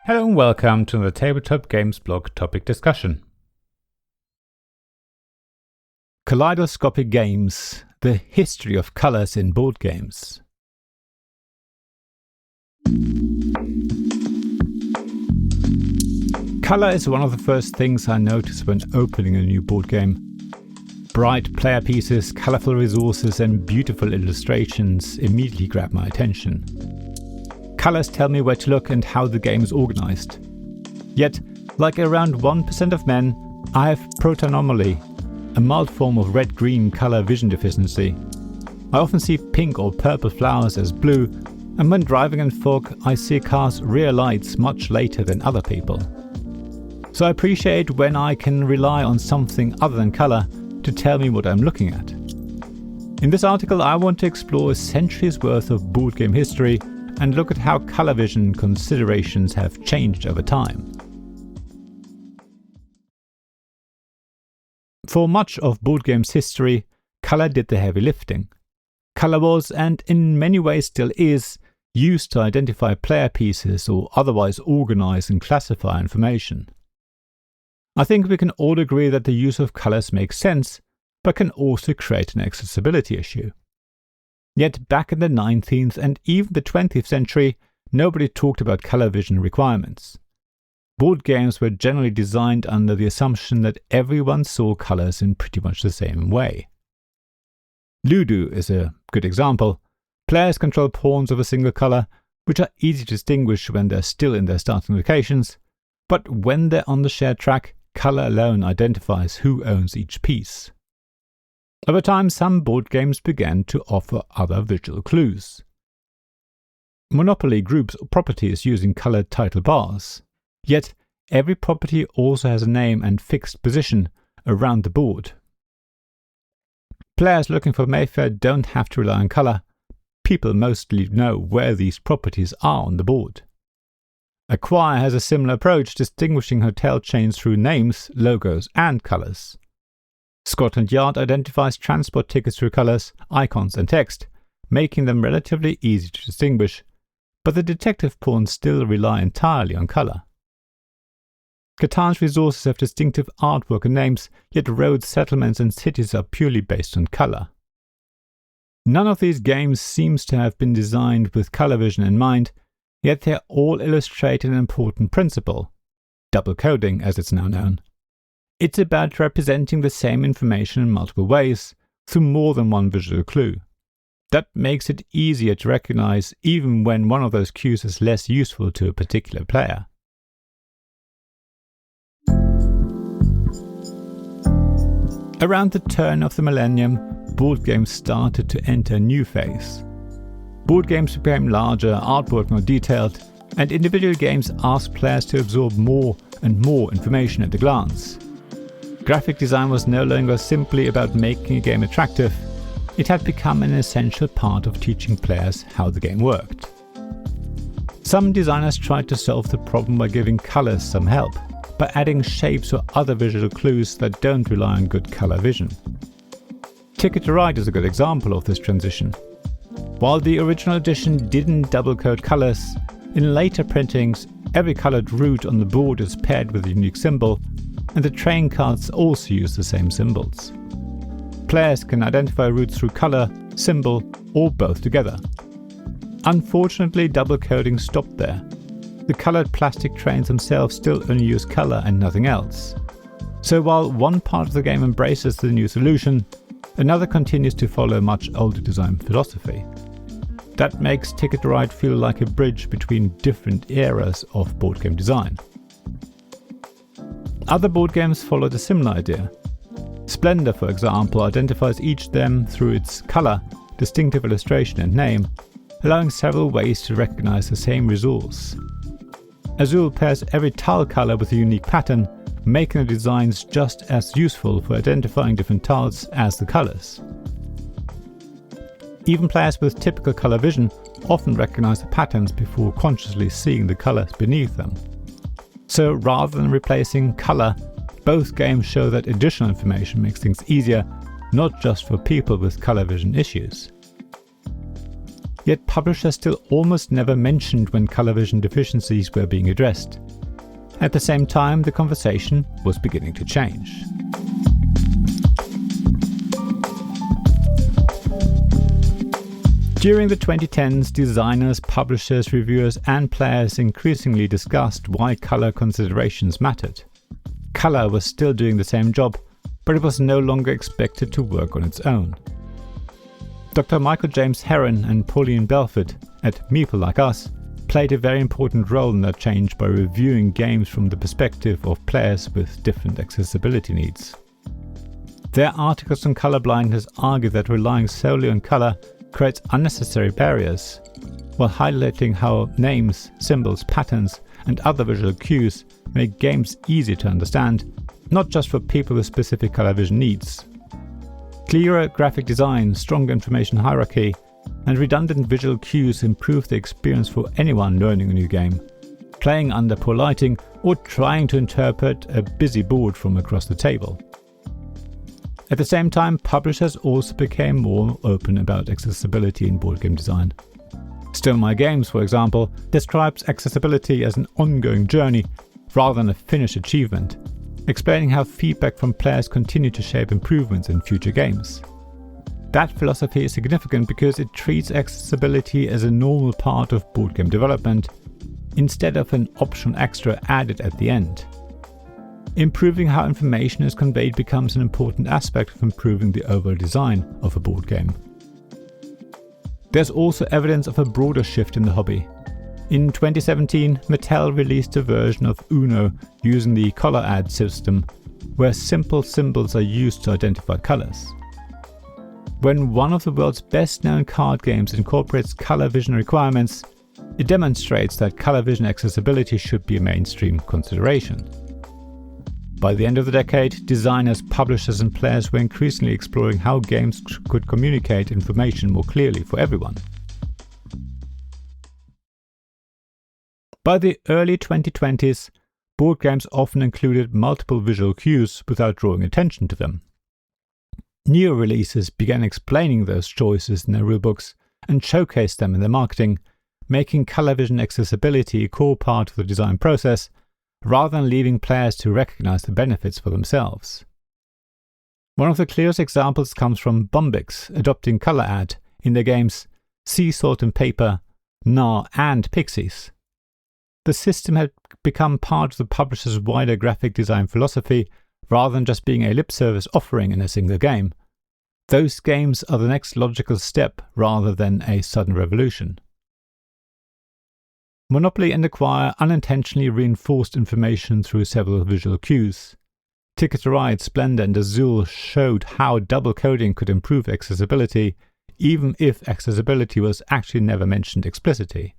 Hello and welcome to the Tabletop Games blog topic discussion. Kaleidoscopic Games, the history of colors in board games. Color is one of the first things I notice when opening a new board game. Bright player pieces, colorful resources and beautiful illustrations immediately grab my attention. Colors tell me where to look and how the game is organized. Yet, like around 1% of men, I have protanomaly, a mild form of red-green color vision deficiency. I often see pink or purple flowers as blue, and when driving in fog, I see cars' rear lights much later than other people. So I appreciate when I can rely on something other than color to tell me what I'm looking at. In this article, I want to explore a century's worth of board game history and look at how color vision considerations have changed over time. For much of board games history, color did the heavy lifting. Color was, and in many ways still is, used to identify player pieces or otherwise organize and classify information. I think we can all agree that the use of colors makes sense, but can also create an accessibility issue. Yet back in the 19th and even the 20th century, nobody talked about color vision requirements. Board games were generally designed under the assumption that everyone saw colors in pretty much the same way. Ludo is a good example. Players control pawns of a single color, which are easy to distinguish when they're still in their starting locations, but when they're on the shared track, color alone identifies who owns each piece. Over time, some board games began to offer other visual clues. Monopoly groups properties using colored title bars, yet every property also has a name and fixed position around the board. Players looking for Mayfair don't have to rely on color. People mostly know where these properties are on the board. Acquire has a similar approach, distinguishing hotel chains through names, logos, and colors. Scotland Yard identifies transport tickets through colors, icons, and text, making them relatively easy to distinguish, but the detective pawns still rely entirely on color. Catan's resources have distinctive artwork and names, yet roads, settlements, and cities are purely based on color. None of these games seems to have been designed with color vision in mind, yet they all illustrate an important principle, double coding as it's now known. It's about representing the same information in multiple ways, through more than one visual clue. That makes it easier to recognize even when one of those cues is less useful to a particular player. Around the turn of the millennium, board games started to enter a new phase. Board games became larger, artwork more detailed, and individual games asked players to absorb more and more information at a glance. Graphic design was no longer simply about making a game attractive, it had become an essential part of teaching players how the game worked. Some designers tried to solve the problem by giving colors some help, by adding shapes or other visual clues that don't rely on good color vision. Ticket to Ride is a good example of this transition. While the original edition didn't double-code colors, in later printings, every colored route on the board is paired with a unique symbol, and the train cards also use the same symbols. Players can identify routes through color, symbol, or both together. Unfortunately, double coding stopped there. The colored plastic trains themselves still only use color and nothing else. So while one part of the game embraces the new solution, another continues to follow a much older design philosophy. That makes Ticket to Ride feel like a bridge between different eras of board game design. Other board games followed a similar idea. Splendor, for example, identifies each them through its color, distinctive illustration and name, allowing several ways to recognize the same resource. Azul pairs every tile color with a unique pattern, making the designs just as useful for identifying different tiles as the colors. Even players with typical color vision often recognize the patterns before consciously seeing the colors beneath them. So rather than replacing color, both games show that additional information makes things easier, not just for people with color vision issues. yet publishers still almost never mentioned when color vision deficiencies were being addressed. At the same time, the conversation was beginning to change. During the 2010s, designers, publishers, reviewers and players increasingly discussed why color considerations mattered. Color was still doing the same job, but it was no longer expected to work on its own. Dr. Michael James Heron and Pauline Belford at Meeple Like Us played a very important role in that change by reviewing games from the perspective of players with different accessibility needs. Their articles on color blindness argue that relying solely on color creates unnecessary barriers, while highlighting how names, symbols, patterns, and other visual cues make games easy to understand, not just for people with specific color vision needs. Clearer graphic design, stronger information hierarchy, and redundant visual cues improve the experience for anyone learning a new game, playing under poor lighting, or trying to interpret a busy board from across the table. At the same time, publishers also became more open about accessibility in board game design. Stonemaier Games, for example, describes accessibility as an ongoing journey rather than a finished achievement, explaining how feedback from players continue to shape improvements in future games. That philosophy is significant because it treats accessibility as a normal part of board game development, instead of an optional extra added at the end. Improving how information is conveyed becomes an important aspect of improving the overall design of a board game. There's also evidence of a broader shift in the hobby. In 2017, Mattel released a version of Uno using the color-add system, where simple symbols are used to identify colors. When one of the world's best-known card games incorporates color vision requirements, it demonstrates that color vision accessibility should be a mainstream consideration. By the end of the decade, designers, publishers and players were increasingly exploring how games could communicate information more clearly for everyone. By the early 2020s, board games often included multiple visual cues without drawing attention to them. Newer releases began explaining those choices in their rulebooks and showcased them in their marketing, making color vision accessibility a core part of the design process, rather than leaving players to recognize the benefits for themselves. One of the clearest examples comes from Bombix adopting color add in their games Sea Salt and Paper, Gnar and Pixies. The system had become part of the publisher's wider graphic design philosophy rather than just being a lip service offering in a single game. Those games are the next logical step rather than a sudden revolution. Monopoly and Acquire unintentionally reinforced information through several visual cues. Ticket to Ride, Splendor and Azul showed how double coding could improve accessibility, even if accessibility was actually never mentioned explicitly.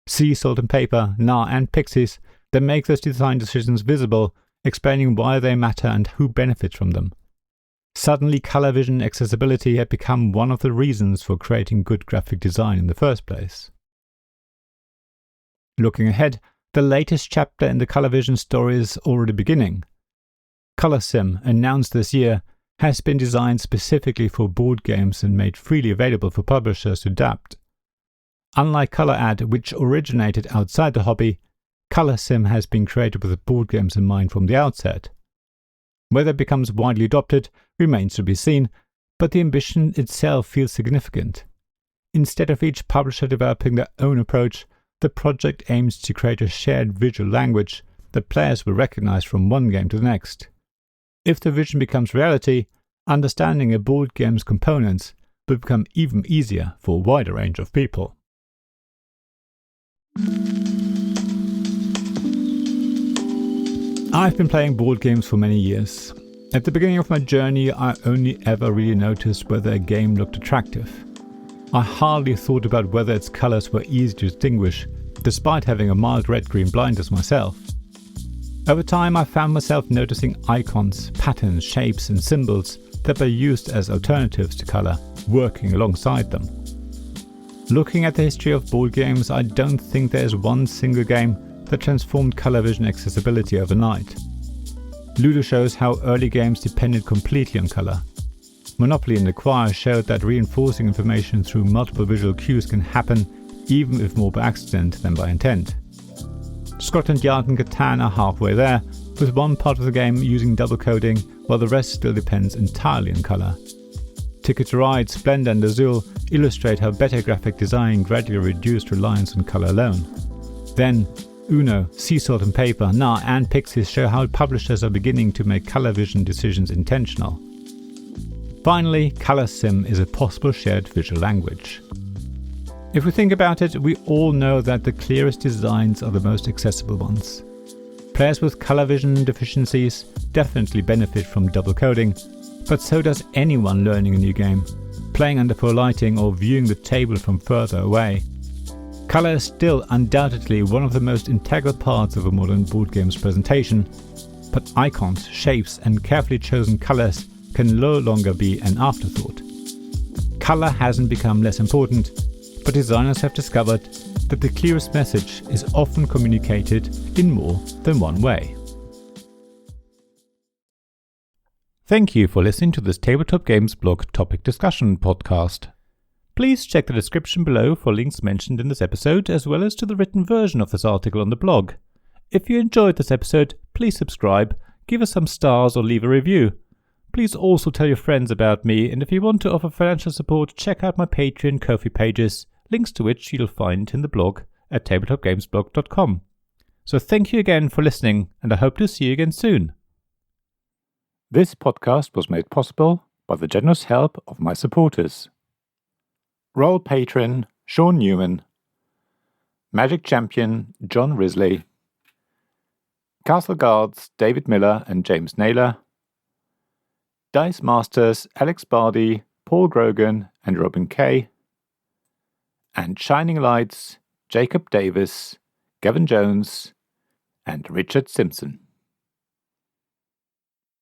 Sea Salt and Paper, Gnar and Pixies then make those design decisions visible, explaining why they matter and who benefits from them. Suddenly, color vision accessibility had become one of the reasons for creating good graphic design in the first place. Looking ahead, the latest chapter in the color vision story is already beginning. ColorSim, announced this year, has been designed specifically for board games and made freely available for publishers to adapt. Unlike ColorAdd, which originated outside the hobby, ColorSim has been created with board games in mind from the outset. Whether it becomes widely adopted remains to be seen, but the ambition itself feels significant. Instead of each publisher developing their own approach, the project aims to create a shared visual language that players will recognize from one game to the next. If the vision becomes reality, understanding a board game's components will become even easier for a wider range of people. I've been playing board games for many years. At the beginning of my journey, I only ever really noticed whether a game looked attractive. I hardly thought about whether its colors were easy to distinguish, despite having a mild red-green blindness myself. Over time, I found myself noticing icons, patterns, shapes and symbols that were used as alternatives to color, working alongside them. Looking at the history of board games, I don't think there is one single game that transformed color vision accessibility overnight. Ludo shows how early games depended completely on color. Monopoly and Acquire showed that reinforcing information through multiple visual cues can happen even if more by accident than by intent. Scotland Yard and Catan are halfway there, with one part of the game using double coding while the rest still depends entirely on colour. Ticket to Ride, Splendor and Azul illustrate how better graphic design gradually reduced reliance on colour alone. Then, Uno, Sea Salt and Paper, Nah and Pixies show how publishers are beginning to make colour vision decisions intentional. Finally, Colour Sim is a possible shared visual language. If we think about it, we all know that the clearest designs are the most accessible ones. Players with colour vision deficiencies definitely benefit from double coding, but so does anyone learning a new game, playing under poor lighting or viewing the table from further away. Colour is still undoubtedly one of the most integral parts of a modern board game's presentation, but icons, shapes and carefully chosen colours can no longer be an afterthought. Colour hasn't become less important, but designers have discovered that the clearest message is often communicated in more than one way. Thank you for listening to this Tabletop Games blog topic discussion podcast. Please check the description below for links mentioned in this episode, as well as to the written version of this article on the blog. If you enjoyed this episode, please subscribe, give us some stars or leave a review. Please also tell your friends about me, and if you want to offer financial support, check out my Patreon and Ko-fi pages, links to which you'll find in the blog at tabletopgamesblog.com. So thank you again for listening, and I hope to see you again soon. This podcast was made possible by the generous help of my supporters. Royal Patron Sean Newman, Magic Champion John Risley, Castle Guards David Miller and James Naylor, Dice Masters Alex Bardi, Paul Grogan and Robin Kay, and Shining Lights Jacob Davis, Gavin Jones and Richard Simpson.